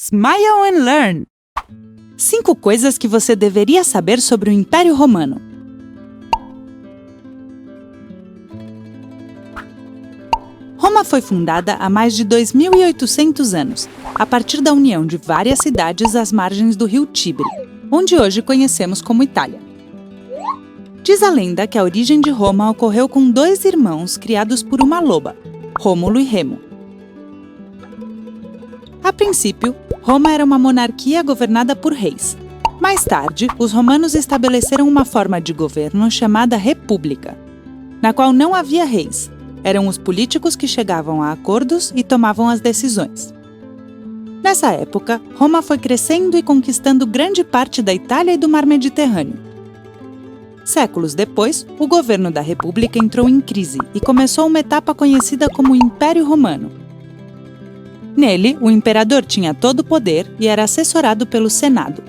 Smile and Learn! 5 coisas que você deveria saber sobre o Império Romano. Roma foi fundada há mais de 2.800 anos, a partir da união de várias cidades às margens do rio Tibre, onde hoje conhecemos como Itália. Diz a lenda que a origem de Roma ocorreu com 2 irmãos criados por uma loba, Rômulo e Remo. A princípio, Roma era uma monarquia governada por reis. Mais tarde, os romanos estabeleceram uma forma de governo chamada república, na qual não havia reis. Eram os políticos que chegavam a acordos e tomavam as decisões. Nessa época, Roma foi crescendo e conquistando grande parte da Itália e do Mar Mediterrâneo. Séculos depois, o governo da República entrou em crise e começou uma etapa conhecida como Império Romano. Nele, o imperador tinha todo o poder e era assessorado pelo Senado.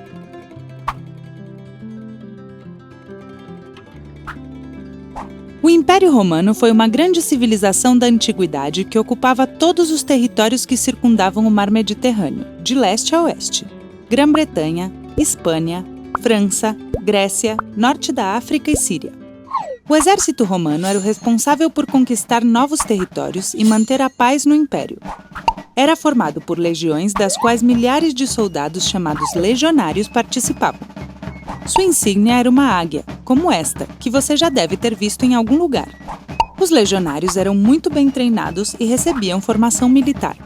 O Império Romano foi uma grande civilização da antiguidade que ocupava todos os territórios que circundavam o Mar Mediterrâneo, de leste a oeste: Grã-Bretanha, Espanha, França, Grécia, norte da África e Síria. O exército romano era o responsável por conquistar novos territórios e manter a paz no império. Era formado por legiões das quais milhares de soldados chamados legionários participavam. Sua insígnia era uma águia, como esta, que você já deve ter visto em algum lugar. Os legionários eram muito bem treinados e recebiam formação militar.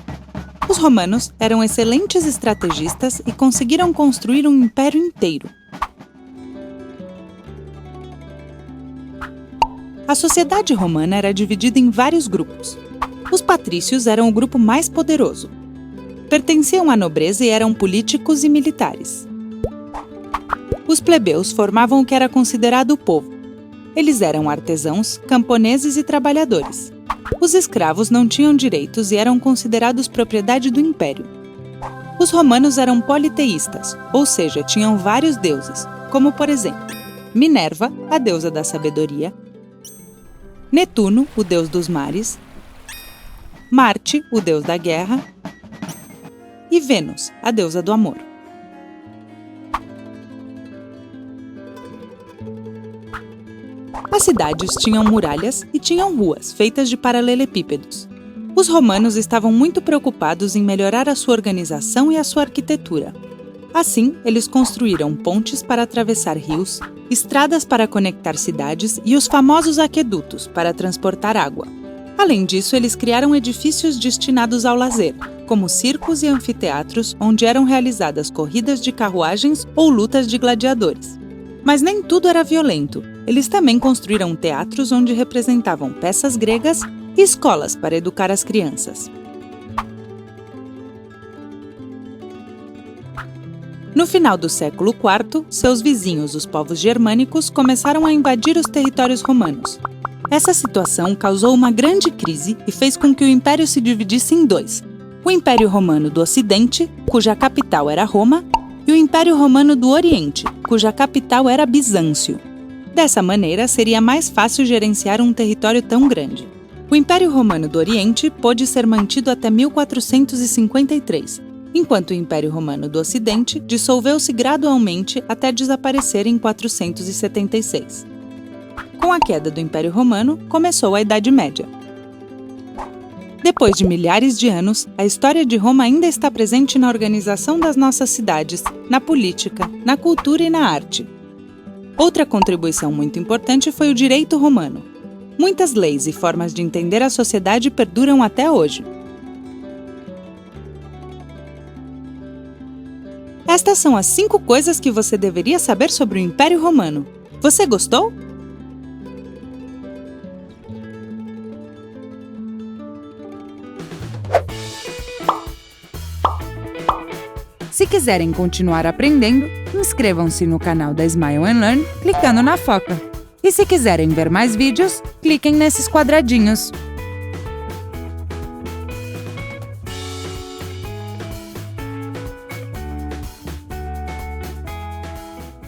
Os romanos eram excelentes estrategistas e conseguiram construir um império inteiro. A sociedade romana era dividida em vários grupos. Os patrícios eram o grupo mais poderoso. Pertenciam à nobreza e eram políticos e militares. Os plebeus formavam o que era considerado o povo. Eles eram artesãos, camponeses e trabalhadores. Os escravos não tinham direitos e eram considerados propriedade do império. Os romanos eram politeístas, ou seja, tinham vários deuses, como por exemplo, Minerva, a deusa da sabedoria, Netuno, o deus dos mares, Marte, o deus da guerra, e Vênus, a deusa do amor. As cidades tinham muralhas e tinham ruas feitas de paralelepípedos. Os romanos estavam muito preocupados em melhorar a sua organização e a sua arquitetura. Assim, eles construíram pontes para atravessar rios, estradas para conectar cidades e os famosos aquedutos para transportar água. Além disso, eles criaram edifícios destinados ao lazer, como circos e anfiteatros, onde eram realizadas corridas de carruagens ou lutas de gladiadores. Mas nem tudo era violento. Eles também construíram teatros onde representavam peças gregas e escolas para educar as crianças. No final do século IV, seus vizinhos, os povos germânicos, começaram a invadir os territórios romanos. Essa situação causou uma grande crise e fez com que o império se dividisse em 2. O Império Romano do Ocidente, cuja capital era Roma, e o Império Romano do Oriente, cuja capital era Bizâncio. Dessa maneira, seria mais fácil gerenciar um território tão grande. O Império Romano do Oriente pôde ser mantido até 1453, enquanto o Império Romano do Ocidente dissolveu-se gradualmente até desaparecer em 476. Com a queda do Império Romano, começou a Idade Média. Depois de milhares de anos, a história de Roma ainda está presente na organização das nossas cidades, na política, na cultura e na arte. Outra contribuição muito importante foi o direito romano. Muitas leis e formas de entender a sociedade perduram até hoje. Estas são as 5 coisas que você deveria saber sobre o Império Romano. Você gostou? Se quiserem continuar aprendendo, inscrevam-se no canal da Smile and Learn clicando na foca. E se quiserem ver mais vídeos, cliquem nesses quadradinhos.